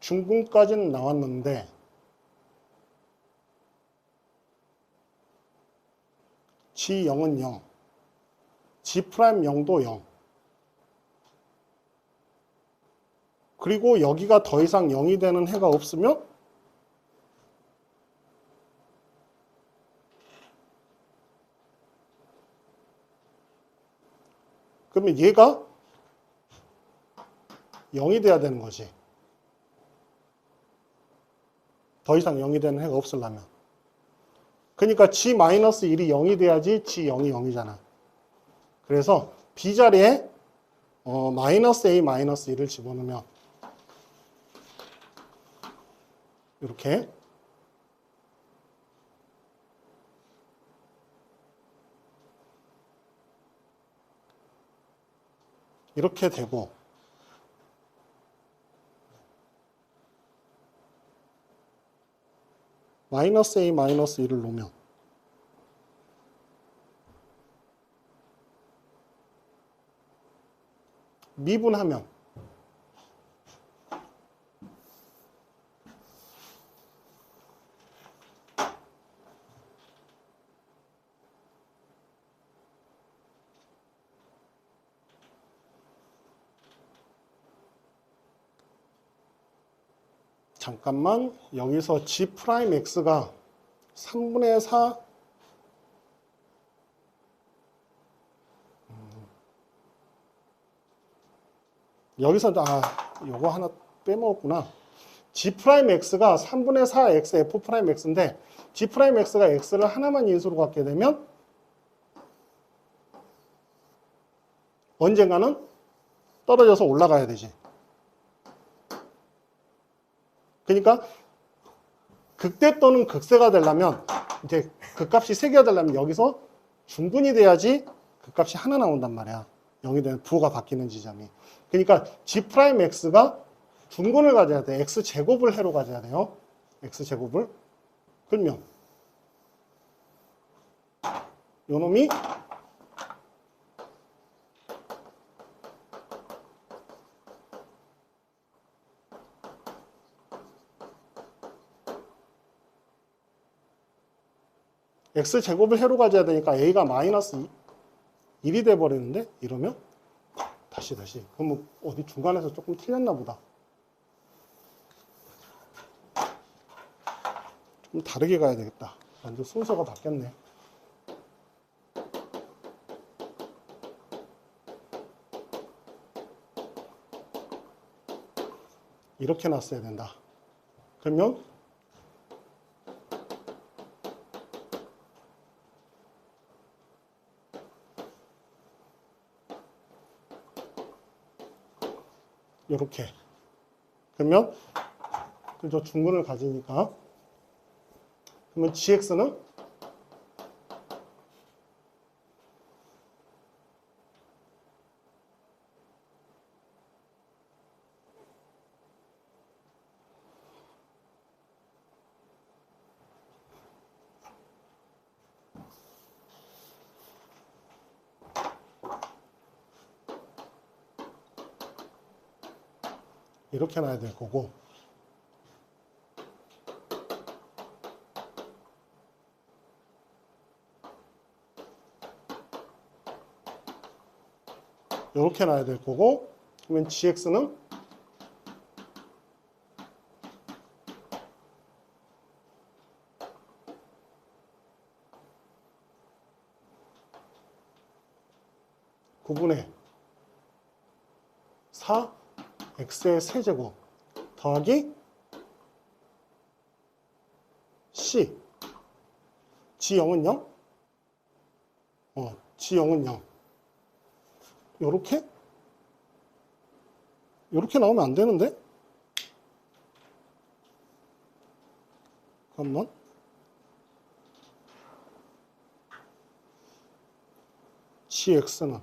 중군까지는 나왔는데 G0은 0, G'0도 0. 그리고 여기가 더 이상 0이 되는 해가 없으면 그러면 얘가 0이 돼야 되는 거지. 더 이상 0이 되는 해가 없으려면. 그러니까 G-1이 0이 돼야지 G0이 0이잖아. 그래서 B자리에 -A-1을 집어넣으면 이렇게 이렇게 되고, -A-1을 놓으면 미분하면 잠깐만, 여기서 G'X가 3분의 4 여기서 요거 하나 빼먹었구나. G'X가 3분의 4X F'X인데 G'X가 X를 하나만 인수로 갖게 되면 언젠가는 떨어져서 올라가야 되지. 그러니까 극대 또는 극세가 되려면, 이제 극값이 3개가 되려면 여기서 중군이 돼야지 극값이 하나 나온단 말이야. 0이 되면 부호가 바뀌는 지점이. 그러니까 G'X가 중군을 가져야 돼. X제곱을 해로 가져야 돼요. X제곱을. 그러면 요 놈이 X제곱을 해로 가져야 되니까 A가 -1이 돼버리는데, 이러면 다시 그럼 어디 중간에서 조금 틀렸나 보다. 좀 다르게 가야 되겠다. 완전 순서가 바뀌었네. 이렇게 놨어야 된다. 그러면 이렇게. 그러면 저 중근을 가지니까, 그러면 GX는 이렇게 놔야 될 거고, 이렇게 놔야 될 거고, 그러면 gx는 (9분의 4) x의 세제곱 더하기 c g0은 0? g0은 0. 요렇게? 요렇게 나오면 안 되는데? 잠깐만. gx는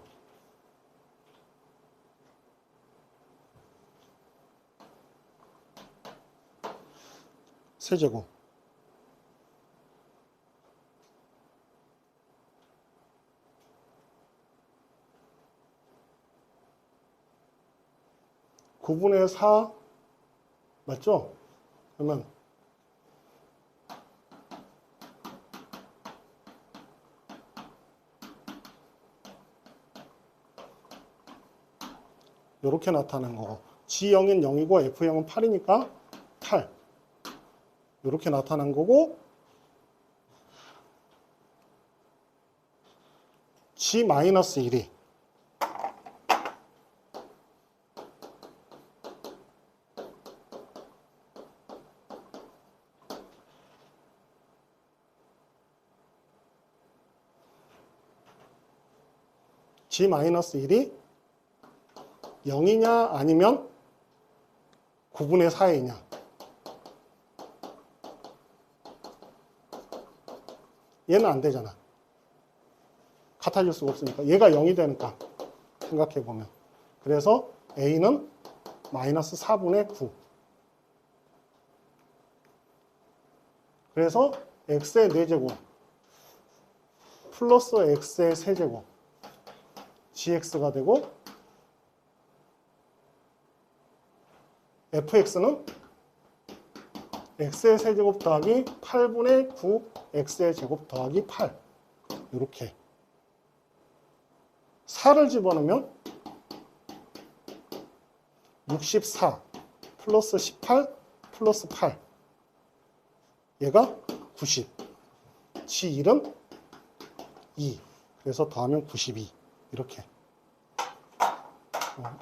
세제곱 (9분의 4) 맞죠? 그러면 이렇게 나타나는 거고, G0은 0이고 F0은 8이니까 8 이렇게 나타난 거고, G-1이 G-1이 0이냐 아니면 9분의 4이냐. 얘는 안 되잖아. 같아질 수가 없으니까. 얘가 0이 되니까 생각해보면. 그래서 A는 마이너스 4분의 9. 그래서 X의 4제곱 플러스 X의 세제곱 GX가 되고, fx는 x의 세제곱 더하기 8분의 9 x의 제곱 더하기 8 이렇게 4를 집어넣으면 64 플러스 18 플러스 8 얘가 90 G1은 2 그래서 더하면 92 이렇게.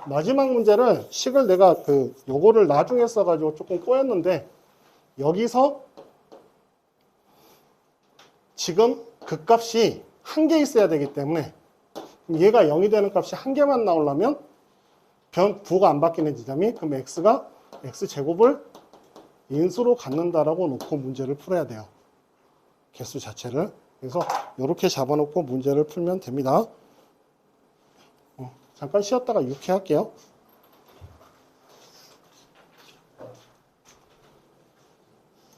마지막 문제를 식을 내가 요거를 나중에 써가지고 조금 꼬였는데, 여기서 지금 그 값이 한 개 있어야 되기 때문에 얘가 0이 되는 값이 한 개만 나오려면 부호가 안 바뀌는 지점이, 그럼 x가 x제곱을 인수로 갖는다라고 놓고 문제를 풀어야 돼요. 개수 자체를. 그래서 이렇게 잡아놓고 문제를 풀면 됩니다. 잠깐 쉬었다가 6회 할게요.